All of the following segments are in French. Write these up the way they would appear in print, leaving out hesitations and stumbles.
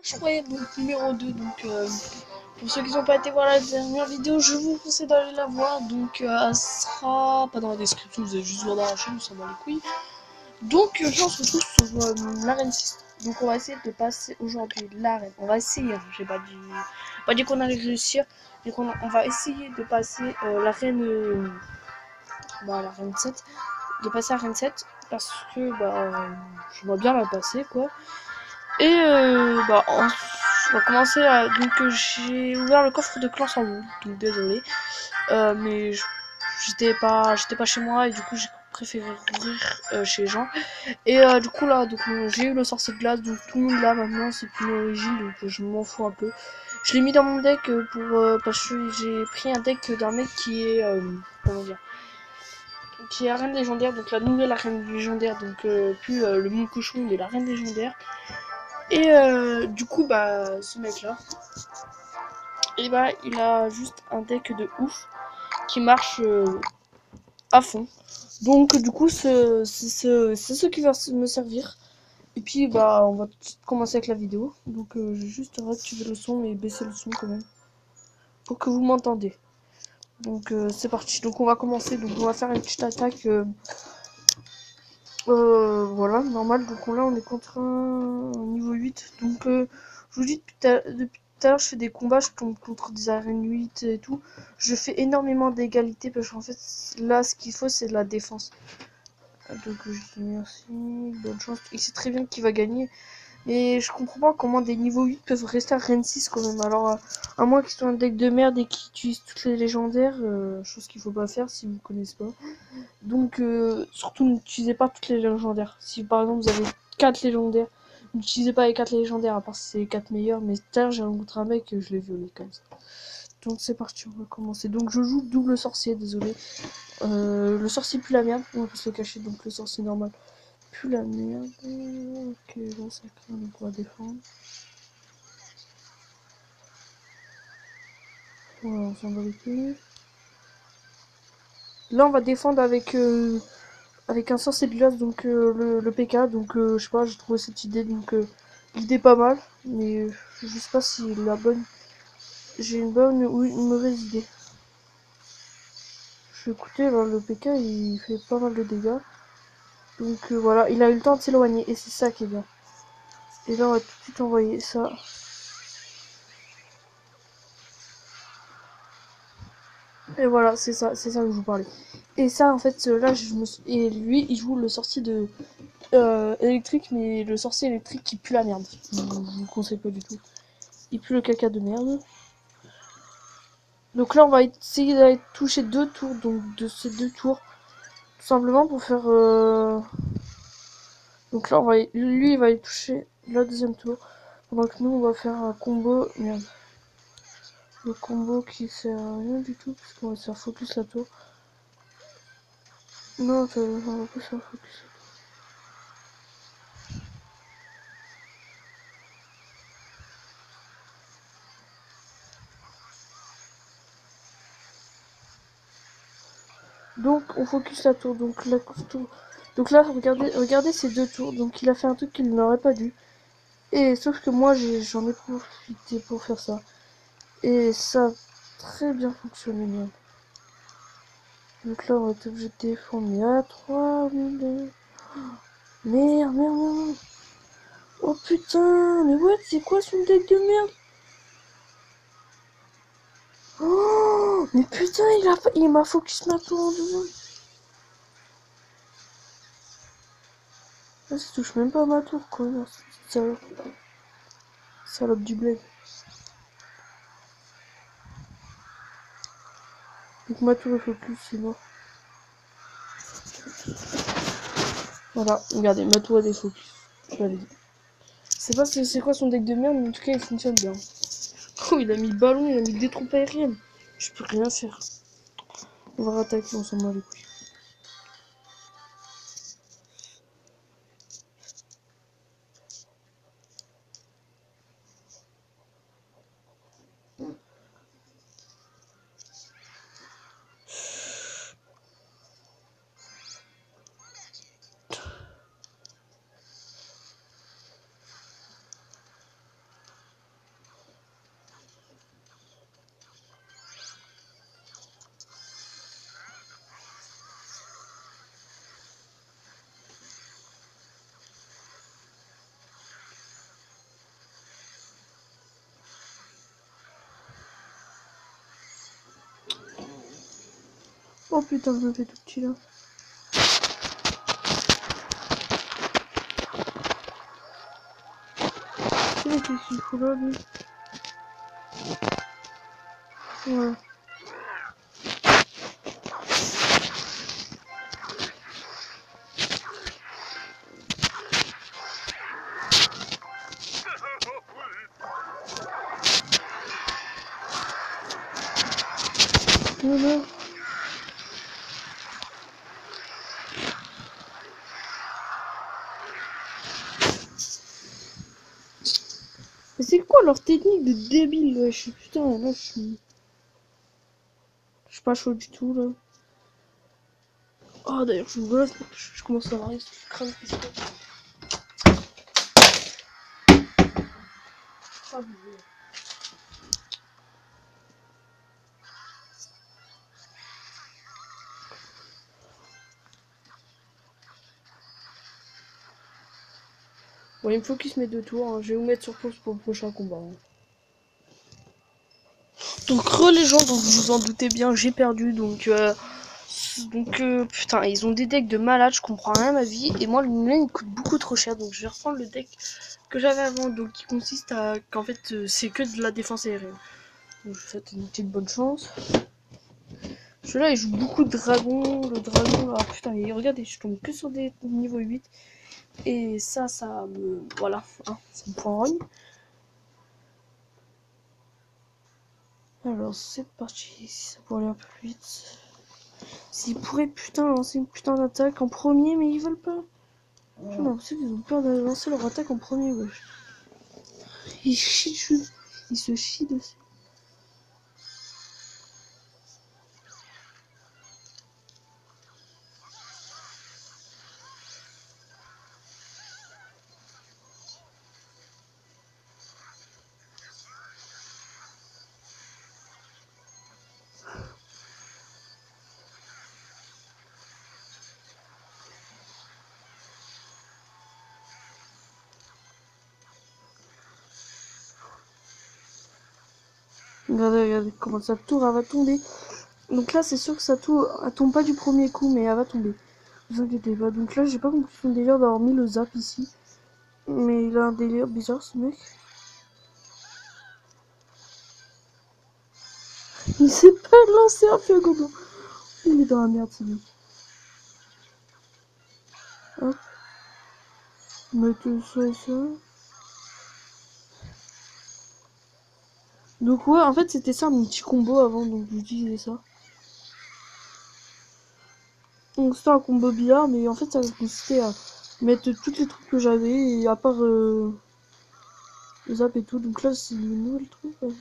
jouer donc numéro 2. Donc pour ceux qui n'ont pas été voir la dernière vidéo, je vous conseille d'aller la voir. Donc elle sera pas dans la description, vous allez juste voir dans la chaîne, ça va les couilles. Donc là on se retrouve sur l'arène 6. Donc on va essayer de passer aujourd'hui l'arène. On va essayer, j'ai pas dit qu'on allait réussir, mais on va essayer de passer l'arène l'arène 7. De passer à l'arène 7 parce que j'aimerais bien la passer quoi. Et on va commencer à... Donc j'ai ouvert le coffre de Clans en haut, donc désolé. Mais j'étais pas chez moi et du coup j'ai préféré ouvrir chez les gens. Et du coup là, donc j'ai eu le sorcier de glace, donc tout le monde là maintenant, c'est plus une origine, donc je m'en fous un peu. Je l'ai mis dans mon deck parce que j'ai pris un deck d'un mec qui est comment dire, qui est arène légendaire, donc la nouvelle arène légendaire, donc plus le monde cochon mais la reine légendaire. Et du coup ce mec là, et il a juste un deck de ouf qui marche à fond. Donc du coup c'est ce qui va me servir. Et puis on va tout de suite commencer avec la vidéo. Donc je vais juste réactiver le son et baisser le son quand même pour que vous m'entendez. Donc c'est parti. Donc on va commencer. Donc on va faire une petite attaque. Voilà, normal. Donc là on est contre un niveau 8. Donc je vous dis depuis tout à l'heure je fais des combats, je tombe contre des arènes 8 et tout. Je fais énormément d'égalité parce qu'en fait là ce qu'il faut c'est de la défense. Donc je dis merci, bonne chance. Il sait très bien qu'il va gagner. Mais je comprends pas comment des niveaux 8 peuvent rester à Rennes 6 quand même. Alors, à moins qu'ils soient un deck de merde et qu'ils utilisent toutes les légendaires, chose qu'il faut pas faire si vous connaissez pas. Donc, surtout n'utilisez pas toutes les légendaires. Si par exemple vous avez 4 légendaires, n'utilisez pas les 4 légendaires, à part si c'est les 4 meilleurs. Mais tout à l'heure j'ai rencontré un mec, je l'ai violé comme ça. Donc c'est parti, on va commencer. Donc je joue double sorcier, désolé. Le sorcier pue la merde, on va pas se le cacher, donc le sorcier normal pue la merde. Ok, là ça craint, donc on va défendre. Voilà, on s'en va les couilles. Là on va défendre avec un sorcier de glace, donc le PK, donc je sais pas, j'ai trouvé cette idée, donc l'idée pas mal, mais je sais pas si la bonne, j'ai une bonne ou une mauvaise idée. Je vais écouter, là, le PK il fait pas mal de dégâts, donc voilà, il a eu le temps de s'éloigner, et c'est ça qui est bien. Et là on va tout de suite envoyer ça. Et voilà, c'est ça que je vous parlais. Et ça, en fait, là, et lui, il joue le sorcier de électrique, mais le sorcier électrique qui pue la merde. Je vous conseille pas du tout. Il pue le caca de merde. Donc là, on va essayer d'aller toucher 2 tours, donc de ces 2 tours, tout simplement pour faire. Donc là, lui, il va aller toucher le deuxième tour, pendant que nous, on va faire un combo. Merde. Le combo qui sert à rien du tout, parce qu'on va se faire focus la tour. Non, on va pas se faire focus. Donc on focus la tour, donc la tour. Donc là regardez ces 2 tours. Donc il a fait un truc qu'il n'aurait pas dû. Et sauf que moi j'en ai profité pour faire ça. Et ça a très bien fonctionné même. Donc là on va être obligé de défendre. Mais à 3000. Merde. Oh putain, mais what, c'est quoi son deck de merde? Oh, mais putain, il m'a focus ma tour en deux. Là, ça touche même pas à ma tour, quoi. Salope du bled. Donc ma tour est focus, c'est mort. Voilà, regardez, ma tour est des focus. Je l'avais dit. Je sais pas c'est quoi son deck de merde, mais en tout cas il fonctionne bien. Oh, il a mis le ballon, il a mis des trompes aériennes. Je peux rien faire. On va rattaquer, on s'en bat les couilles. Oh putain, je me fais tout petit là. C'est qu'est-ce qu'il faut là, lui? Ouais. Voilà. Mais c'est quoi leur technique de débile, wesh? Putain, là, je suis pas chaud du tout, là. Oh, d'ailleurs, je me gosse, je commence à avoir ce crâne qui se fait. Ah, bon, il me faut qu'il se mette de tours, hein. Je vais vous mettre sur pause pour le prochain combat. Hein. Donc, les gens, donc vous en doutez bien, j'ai perdu, donc putain, ils ont des decks de malades, je comprends rien à ma vie, et moi, le mien, il coûte beaucoup trop cher, donc je vais reprendre le deck que j'avais avant, donc qui consiste à, qu'en fait, c'est que de la défense aérienne. Donc, je vous souhaite une petite bonne chance. Celui-là, il joue beaucoup de dragons, le dragon, là, putain, et regardez, je tombe que sur des niveaux 8, et ça me, voilà, hein, ça me prend en rogne. Alors, c'est parti, ça pourrait aller un peu plus vite. S'ils pourraient putain lancer une putain d'attaque en premier, mais ils veulent pas. J'ai l'impression qu'ils ont peur de lancer leur attaque en premier, wesh. Ils chient dessus. Ils se chient dessus. Regardez, regardez comment sa tour elle va tomber. Donc là, c'est sûr que sa tour elle tombe pas du premier coup, mais elle va tomber. Ne vous inquiétez pas. Donc là, j'ai pas compris son délire d'avoir mis le zap ici. Mais il a un délire bizarre, ce mec. Il sait pas lancer un feu gourdin. Il est dans la merde, ce mec. Hop. Mettez ça et ça. Donc ouais, en fait, c'était ça mon petit combo avant, donc j'utilisais ça. Donc c'était un combo billard, mais en fait ça consistait à mettre tous les trucs que j'avais, et à part le zap et tout. Donc là c'est le nouvel truc. Ouais.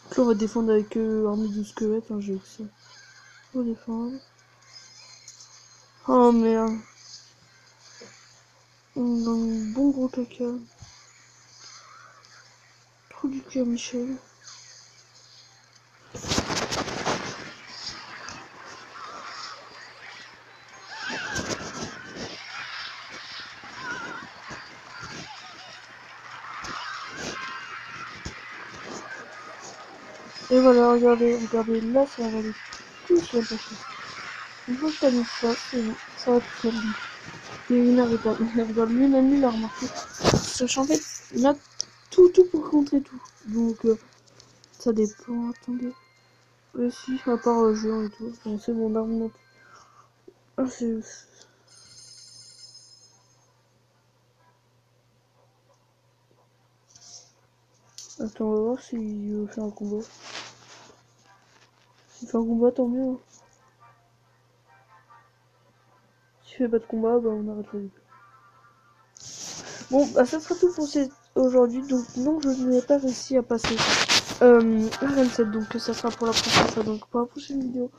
Donc là on va défendre avec armée de squelettes, hein, j'ai que ça. On va défendre. Oh merde. On a un bon gros caca. Trop du cul à Michel. Et voilà, regardez, regardez, là ça va aller tout seul passer. Une fois que t'as mis ça, c'est bon, ça va tout seul. Et il n'arrive pas. Regarde, lui-même, il a remarqué. Sachant en fait, là, tout pour contrer tout. Donc, ça dépend. Attendez. Si, à part géant et tout. Bon, c'est mon arme. Ah, c'est. Attends, on va voir s'il fait un combat. S'il fait un combat, tant mieux. Hein. S'il fait pas de combat, bah on arrête la vidéo. Bon, bah ça sera tout pour aujourd'hui. Donc, non, je n'ai pas réussi à passer la 27. Donc, ça sera pour la prochaine fois. Donc, pour la prochaine vidéo,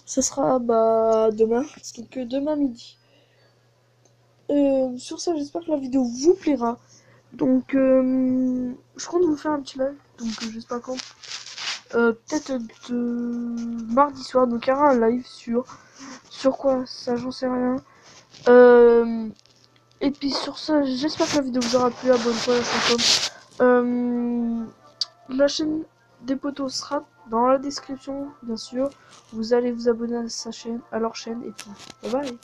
ça sera bah demain. Donc, demain midi. Sur ça, j'espère que la vidéo vous plaira. Donc, je compte vous faire un petit live. Donc, je sais pas quand. Peut-être de mardi soir. Donc, il y aura un live sur Sur quoi? Ça, j'en sais rien. Et puis sur ça, j'espère que la vidéo vous aura plu. Abonne-toi à la chaîne. La chaîne des potos sera dans la description, bien sûr. Vous allez vous abonner à sa chaîne, à leur chaîne, et puis bye bye.